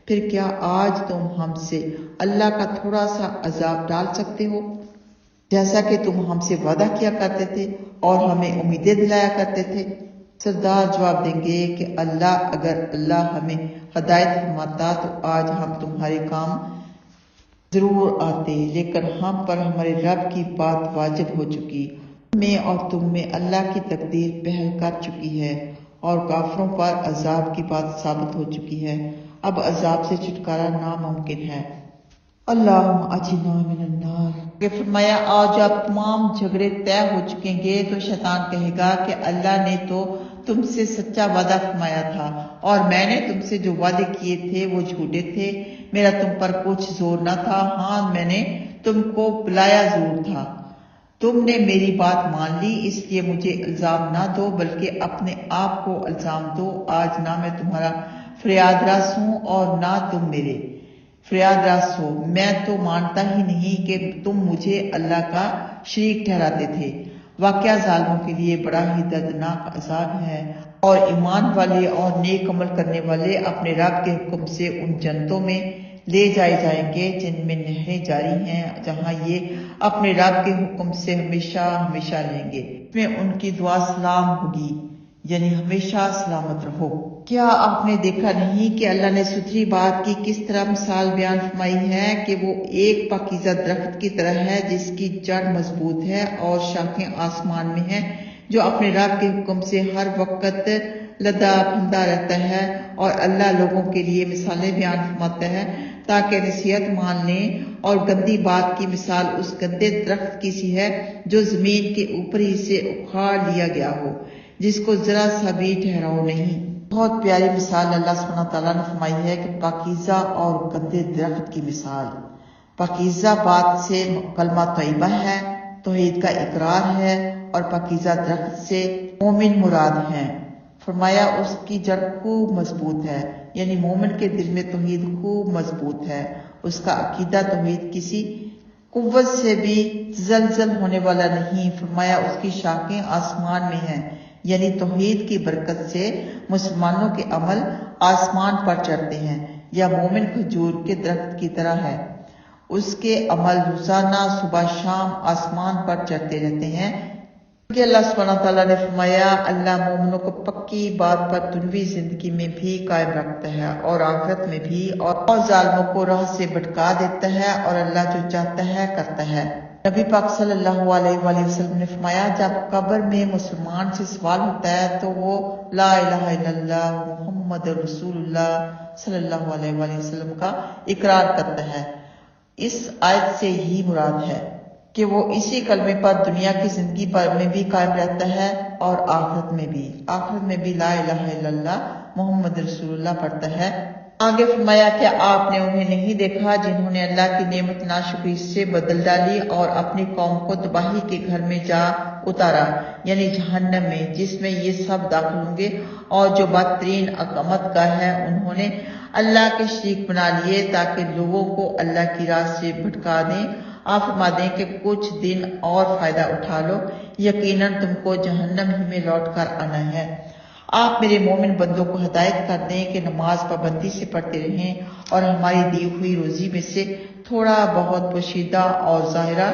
پھر کیا آج تم ہم سے اللہ کا تھوڑا سا عذاب ڈال سکتے ہو، جیسا کہ تم ہم سے وعدہ کیا کرتے تھے اور ہمیں امیدیں دلایا کرتے تھے؟ سردار جواب دیں گے کہ اگر اللہ ہمیں ہدایت فرماتا تو آج ہم تمہارے کام ضرور آتے، لیکن ہم پر ہمارے رب کی بات واجب ہو چکی، تم میں اور تم میں اللہ کی تقدیر پہل کر چکی ہے، اور کافروں پر عذاب کی بات ثابت ہو چکی ہے، اب عذاب سے چھٹکارا ناممکن ہے۔ اللہم اجرنا من النار۔ کہ فرمایا آج اب تمام جھگڑے طے ہو چکیں گے تو شیطان کہے گا کہ اللہ نے تو تم سے سچا وعدہ فرمایا تھا، اور میں نے تم سے جو وعدے کیے تھے وہ جھوٹے تھے، میرا تم پر کچھ زور نہ تھا، ہاں میں نے تم کو بلایا ضرور تھا، تم نے میری بات مان لی، اس لیے مجھے الزام نہ دو بلکہ اپنے آپ کو الزام دو۔ آج نہ میں تمہارا فریاد رس ہوں اور نہ تم میرے فریاد رس ہو، میں تو مانتا ہی نہیں کہ تم مجھے اللہ کا شریک ٹھہراتے تھے۔ واقعہ ظالموں کے لیے بڑا ہی دردناک عذاب ہے، اور ایمان والے اور نیک عمل کرنے والے اپنے رب کے حکم سے ان جنتوں میں لے جائے جائیں گے جن میں نہریں جاری ہیں، جہاں یہ اپنے رب کے حکم سے ہمیشہ ہمیشہ رہیں گے، اس میں ان کی دعا سلام ہوگی، یعنی ہمیشہ سلامت رہو۔ کیا آپ نے دیکھا نہیں کہ اللہ نے ستھری بات کی کس طرح مثال بیان فرمائی ہے کہ وہ ایک پاکیزہ درخت کی طرح ہے جس کی جڑ مضبوط ہے اور شاخیں آسمان میں ہیں، جو اپنے رب کے حکم سے ہر وقت لدا پھندا رہتا ہے، اور اللہ لوگوں کے لیے مثالیں بیان فرماتا ہے تاکہ نصیحت مان لیں، اور گندی بات کی مثال اس گندے درخت کی سی ہے جو زمین کے اوپر ہی سے اکھاڑ لیا گیا ہو، جس کو ذرا سا بھی ٹھہراؤ نہیں۔ بہت پیاری مثال اللہ سبحانہ تعالیٰ نے فرمائی ہے کہ پاکیزہ اور گندے درخت کی مثال۔ پاکیزہ بات سے کلمہ طیبہ ہے، توحید کا اقرار ہے، اور پاکیزہ درخت سے مومن مراد ہیں۔ فرمایا اس کی جڑ خوب مضبوط ہے، یعنی مومن کے دل میں توحید خوب مضبوط ہے، اس کا عقیدہ توحید کسی قوت سے بھی زلزل ہونے والا نہیں۔ فرمایا اس کی شاخیں آسمان میں ہیں، یعنی توحید کی برکت سے مسلمانوں کے عمل آسمان پر چڑھتے ہیں، یا مومن کھجور کے درخت کی طرح ہے، اس کے عمل روزانہ صبح شام آسمان پر چڑھتے رہتے ہیں۔ کہ اللہ سبحانہ تعالیٰ نے فرمایا اللہ مومنوں کو پکی بات پر دنیوی زندگی میں بھی قائم رکھتا ہے اور آخرت میں بھی، اور ظالموں کو راہ سے بھٹکا دیتا ہے، اور اللہ جو چاہتا ہے کرتا ہے۔ نبی پاک صلی اللہ علیہ وآلہ وسلم نے فرمایا جب قبر میں مسلمان سے سوال ہوتا ہے تو وہ لا الہ الا اللہ محمد رسول اللہ صلی اللہ علیہ وآلہ وسلم کا اقرار کرتا ہے۔ اس آیت سے یہی مراد ہے کہ وہ اسی کلمے پر دنیا کی زندگی میں بھی قائم رہتا ہے اور آخرت میں بھی لا الہ الا اللہ محمد رسول اللہ پڑھتا ہے۔ آگے فرمایا کہ آپ نے انہیں نہیں دیکھا جنہوں نے اللہ کی نعمت ناشکری سے بدل ڈالی اور اپنی قوم کو تباہی کے گھر میں جا اتارا، یعنی جہنم میں، جس میں یہ سب داخل ہوں گے، اور جو بدترین اقامت گاہ ہے، انہوں نے اللہ کے شریک بنا لیے تاکہ لوگوں کو اللہ کی راہ سے بھٹکا دیں۔ آپ فرما دیں کہ کچھ دن اور فائدہ اٹھا لو، یقیناً تم کو جہنم ہی میں لوٹ کر آنا ہے۔ آپ میرے مومن بندوں کو ہدایت کر دیں کہ نماز پابندی سے پڑھتے رہیں اور ہماری دی ہوئی روزی میں سے تھوڑا بہت پوشیدہ اور ظاہرہ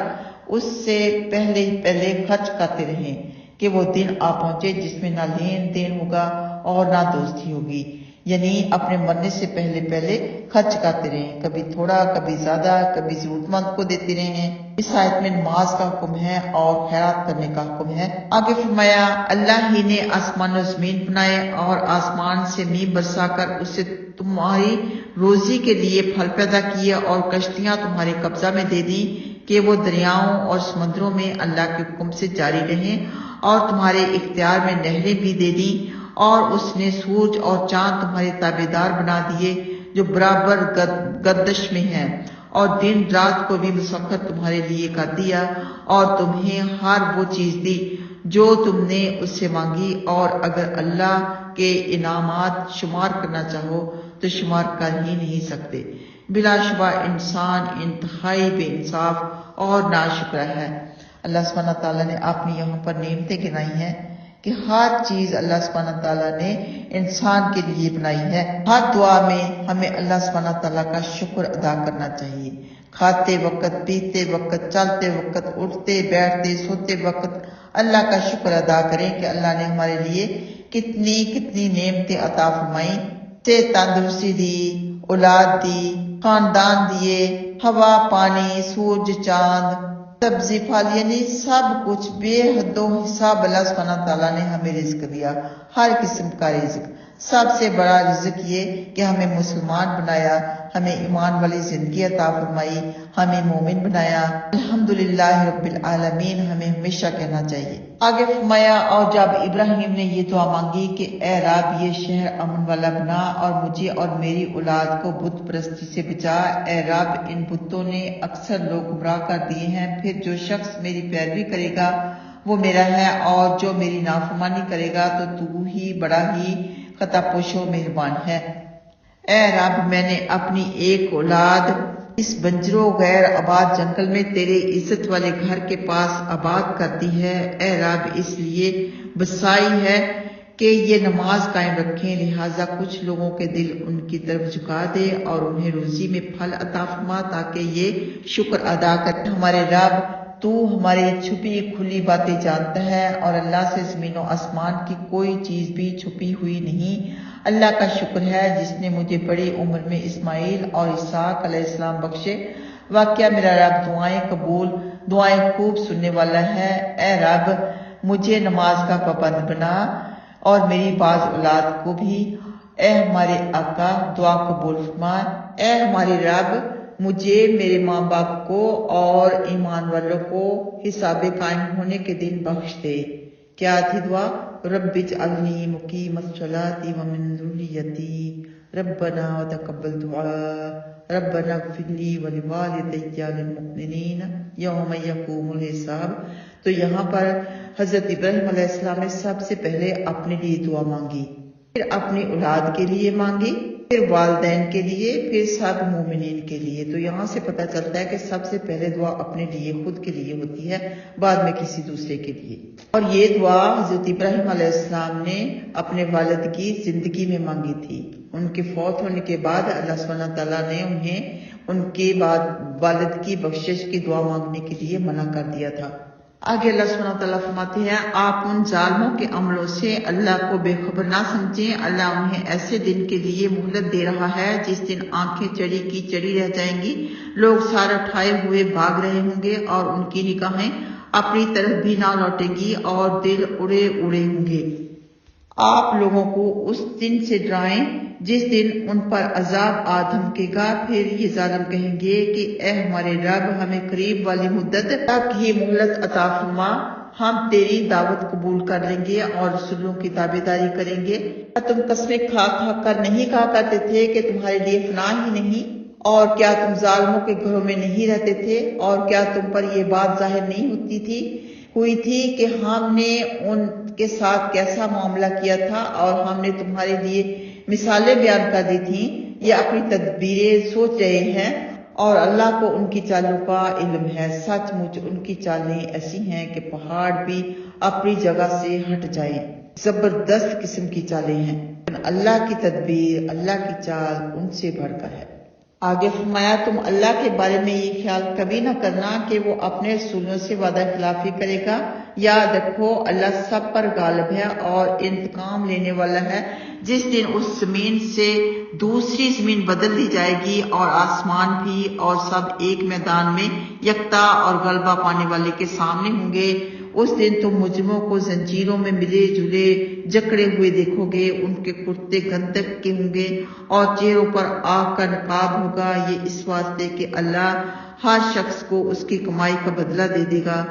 اس سے پہلے خرچ کرتے رہیں کہ وہ دن آ پہنچے جس میں نہ لین دین ہوگا اور نہ دوستی ہوگی، یعنی اپنے مرنے سے پہلے خرچ کرتے رہیں، کبھی تھوڑا کبھی زیادہ، کبھی ضرورت مند کو دیتے رہیں۔ اس آیت میں نماز کا حکم ہے اور خیرات کرنے کا حکم ہے۔ آگے فرمایا اللہ ہی نے آسمان و زمین بنائے اور آسمان سے میوہ برسا کر اسے تمہاری روزی کے لیے پھل پیدا کیے اور کشتیاں تمہارے قبضہ میں دے دیں کہ وہ دریاؤں اور سمندروں میں اللہ کے حکم سے جاری رہیں، اور تمہارے اختیار میں نہریں بھی دے دیں، اور اس نے سورج اور چاند تمہارے تابعدار بنا دیے جو برابر گردش میں ہیں، اور دن رات کو بھی مسخر تمہارے لیے کر دیا، اور تمہیں ہر وہ چیز دی جو تم نے اس سے مانگی، اور اگر اللہ کے انعامات شمار کرنا چاہو تو شمار کر ہی نہیں سکتے۔ بلا شبہ انسان انتہائی بے انصاف اور ناشکرا ہے۔ اللہ سبحانہ تعالیٰ نے اپنی یہاں پر نعمتیں گنائی ہیں کہ ہر چیز اللہ سبحانہ تعالیٰ نے انسان کے لیے بنائی ہے۔ ہر دعا میں ہمیں اللہ سبحانہ تعالیٰ کا شکر ادا کرنا چاہیے، کھاتے وقت، پیتے وقت، چلتے وقت، اٹھتے بیٹھتے سوتے وقت اللہ کا شکر ادا کریں کہ اللہ نے ہمارے لیے کتنی نعمتیں عطا فرمائیں، سے تندرستی دی، اولاد دی، خاندان دیے، ہوا پانی، سورج چاند، سبزی پھل، یعنی سب کچھ بے حد و حساب اللہ سبحانہ تعالیٰ نے ہمیں رزق دیا، ہر قسم کا رزق۔ سب سے بڑا رزق یہ کہ ہمیں مسلمان بنایا، ہمیں ایمان والی زندگی عطا فرمائی، ہمیں مومن بنایا۔ الحمدللہ رب العالمین ہمیں ہمیشہ کہنا چاہیے۔ آگے فرمایا اور جب ابراہیم نے یہ دعا مانگی کہ اے رب یہ شہر امن والا بنا اور مجھے اور میری اولاد کو بت پرستی سے بچا، اے رب ان بتوں نے اکثر لوگ گمراہ کر دیے ہیں، پھر جو شخص میری پیروی کرے گا وہ میرا ہے، اور جو میری نافرمانی کرے گا تو ہی بڑا ہی خطا پوش و مہربان ہے۔ اے رب میں نے اپنی ایک اولاد اس بنجر و غیر آباد جنگل میں تیرے عزت والے گھر کے پاس آباد کر دی ہے، اے رب اس لیے بسائی ہے کہ یہ نماز قائم رکھیں، لہٰذا کچھ لوگوں کے دل ان کی طرف جھکا دے اور انہیں روزی میں پھل عطا فرما تاکہ یہ شکر ادا کریں۔ ہمارے رب تو ہماری چھپی کھلی باتیں جانتا ہے، اور اللہ سے زمین و آسمان کی کوئی چیز بھی چھپی ہوئی نہیں۔ اللہ کا شکر ہے جس نے مجھے بڑی عمر میں اسماعیل اور اسحاق علیہ السلام بخشے۔ واقعہ میرا رب دعائیں قبول، دعائیں خوب سننے والا ہے۔ اے رب مجھے نماز کا پابند بنا اور میری بعض اولاد کو بھی۔ اے ہمارے آقا دعا قبول فرما۔ اے ہمارے رب مجھے، میرے ماں باپ کو اور ایمان والوں کو حساب قائم ہونے کے دن بخش دے۔ کیا تھی دعا؟ رب اجعلنی مقیم الصلاۃ ومن ذریتی ربنا وتقبل دعاء ربنا اغفر لی ولوالدی وللمؤمنین یوم یقوم الحساب۔ تو یہاں پر حضرت ابراہیم علیہ السلام نے سب سے پہلے اپنے لیے دعا مانگی، پھر اپنی اولاد کے لیے مانگی، پھر والدین کے لیے، پھر سب مومنین کے لیے۔ تو یہاں سے پتہ چلتا ہے کہ سب سے پہلے دعا اپنے لیے، خود کے لیے ہوتی ہے، بعد میں کسی دوسرے کے لیے۔ اور یہ دعا حضرت ابراہیم علیہ السلام نے اپنے والد کی زندگی میں مانگی تھی۔ ان کے فوت ہونے کے بعد اللہ سبحانہ تعالیٰ نے انہیں ان کے بعد والد کی بخشش کی دعا مانگنے کے لیے منع کر دیا تھا۔ آگے اللہ سبحانہ تعالیٰ فرماتے ہیں آپ ان ظالموں کے عملوں سے اللہ کو بے خبر نہ سمجھیں، اللہ انہیں ایسے دن کے لیے مہلت دے رہا ہے جس دن آنکھیں چڑی کی چڑی رہ جائیں گی، لوگ سار اٹھائے ہوئے بھاگ رہے ہوں گے اور ان کی نگاہیں اپنی طرف بھی نہ لوٹیں گی اور دل اڑے ہوں گے۔ آپ لوگوں کو اس دن سے ڈرائیں جس دن ان پر عذاب آ دھمکے گا، پھر یہ ظالم کہیں گے کہ اے ہمارے رب ہمیں قریب والی مدت تک ہی مہلت عطا فرما، ہم تیری دعوت قبول کر لیں گے اور رسولوں کی تابعداری کریں گے۔ کیا تم قسمیں کھا کر نہیں کہا کرتے تھے کہ تمہارے لیے فنا ہی نہیں؟ اور کیا تم ظالموں کے گھروں میں نہیں رہتے تھے؟ اور کیا تم پر یہ بات ظاہر نہیں ہوئی تھی کہ ہم نے ان کے ساتھ کیسا معاملہ کیا تھا، اور ہم نے تمہارے لیے مثالیں بیان کر دی تھیں، یہ اپنی تدبیریں سوچ رہے ہیں اور اللہ کو ان کی چالوں کا علم ہے۔ سچ مچ ان کی چالیں ایسی ہیں کہ پہاڑ بھی اپنی جگہ سے ہٹ جائیں۔ زبردست قسم کی چالیں ہیں، اللہ کی تدبیر، اللہ کی چال ان سے بڑھ کر ہے۔ آگے فرمایا تم اللہ کے بارے میں یہ خیال کبھی نہ کرنا کہ وہ اپنے رسولوں سے وعدہ خلافی کرے گا۔ یاد رکھو اللہ سب پر غالب ہے اور انتقام لینے والا ہے۔ جس دن اس زمین سے دوسری زمین بدل دی جائے گی اور آسمان بھی اور سب ایک میدان میں یکتا اور غلبہ پانے والے کے سامنے ہوں گے، اس دن تم مجرموں کو زنجیروں میں ملے جلے جکڑے ہوئے دیکھو گے۔ ان کے کرتے گندک کے ہوں گے اور چہروں پر آگ کا نقاب ہوگا۔ یہ اس واسطے کہ اللہ ہر شخص کو اس کی کمائی کا بدلہ دے دے گا۔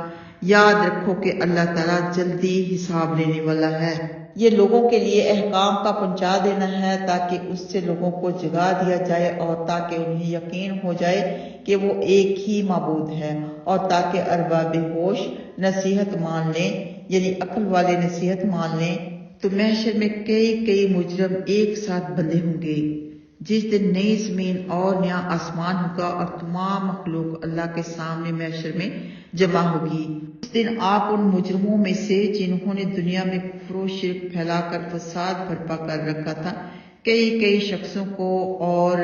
یاد رکھو کہ اللہ تعالیٰ جلدی حساب لینے والا ہے۔ یہ لوگوں کے لیے احکام کا پہنچا دینا ہے تاکہ اس سے لوگوں کو جگا دیا جائے اور تاکہ انہیں یقین ہو جائے کہ وہ ایک ہی معبود ہے، اور تاکہ ارباب ہوش نصیحت مان لیں، یعنی عقل والے نصیحت مان لیں۔ تو محشر میں کئی مجرم ایک ساتھ بندھے ہوں گے، جس دن نئی زمین اور نیا آسمان ہوگا اور تمام مخلوق اللہ کے سامنے محشر میں جمع ہوگی۔ اس دن آپ ان مجرموں میں سے جنہوں نے دنیا میں کفر و شرک پھیلا کر فساد برپا کر رکھا تھا کئی شخصوں کو اور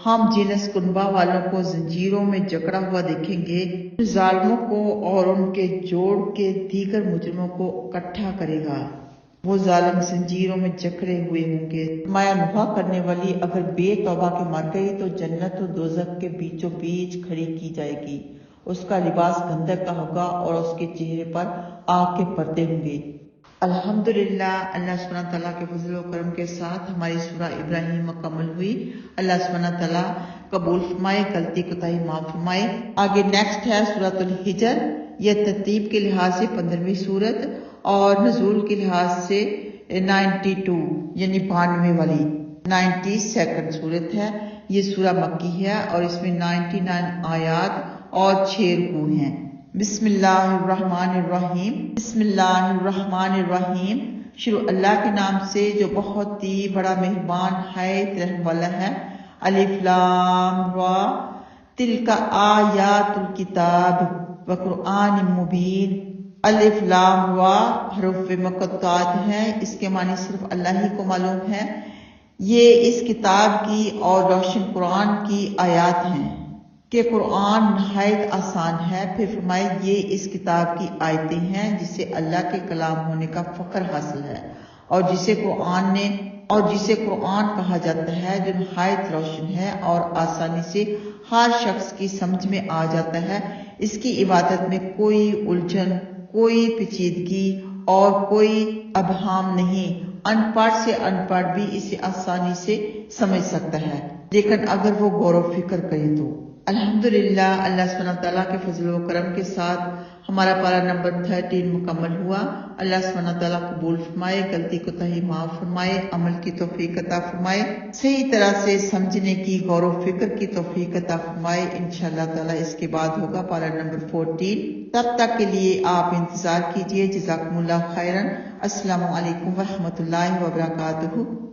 ہم جنس کنبہ والوں کو زنجیروں میں جکڑا ہوا دیکھیں گے۔ ظالموں کو اور ان کے جوڑ کے دیگر مجرموں کو اکٹھا کرے گا۔ وہ ظالم زنجیروں میں جکڑے ہوئے ہوں گے۔ مایا نوحہ کرنے والی اگر بے توبہ کے مر گئی تو جنت و دوزخ کے بیچوں بیچ کھڑی کی جائے گی۔ اس کا لباس گندک کا ہوگا اور اس کے چہرے پر آگ کے پردے ہوں گے۔ الحمدللہ، اللہ سبحانہ تعالیٰ کے فضل و کرم کے ساتھ ہماری سورہ ابراہیم مکمل ہوئی۔ اللہ سبحانہ تعالیٰ قبول فرمائے، غلطی کوتاہی معاف فرمائے۔ آگے نیکسٹ ہے سورۃ الحجر۔ یہ ترتیب کے لحاظ سے 15ویں سورت اور نزول کے لحاظ سے 92 یعنی 92 والی 92 سورت ہے۔ یہ سورہ مکی ہے اور اس میں 99 آیات اور 6 رکوع ہیں۔ بسم اللہ الرحمن الرحیم۔ بسم اللہ الرحمن الرحیم، شروع اللہ کے نام سے جو بہت ہی بڑا مہربان ہے، رحم والا ہے۔ الف لام را، تلک آیات الکتاب و قرآن مبین۔ الف لام را حروف مقطعات ہیں، اس کے معنی صرف اللہ ہی کو معلوم ہے۔ یہ اس کتاب کی اور روشن قرآن کی آیات ہیں کہ قرآن نہایت آسان ہے۔ پھر فرمائے یہ اس کتاب کی آیتیں ہیں جسے اللہ کے کلام ہونے کا فخر حاصل ہے، اور جسے قرآن کہا جاتا ہے، جو نہایت روشن ہے اور آسانی سے ہر شخص کی سمجھ میں آ جاتا ہے۔ اس کی عبادت میں کوئی الجھن، کوئی پیچیدگی اور کوئی ابہام نہیں۔ ان پڑھ سے ان پڑھ بھی اسے آسانی سے سمجھ سکتا ہے، لیکن اگر وہ غور و فکر کرے تو۔ الحمدللہ، اللہ سبحانہ تعالیٰ کے فضل و کرم کے ساتھ ہمارا پارہ نمبر 13 مکمل ہوا۔ اللہ سبحانہ تعالیٰ قبول فرمائے، غلطی کوتاہی معاف فرمائے، عمل کی توفیق عطا فرمائے، صحیح طرح سے سمجھنے کی، غور و فکر کی توفیق عطا فرمائے۔ انشاءاللہ تعالیٰ اس کے بعد ہوگا پارہ نمبر 14۔ تب تک کے لیے آپ انتظار کیجیے۔ جزاکم اللہ خیرا۔ السلام علیکم ورحمۃ اللہ وبرکاتہ۔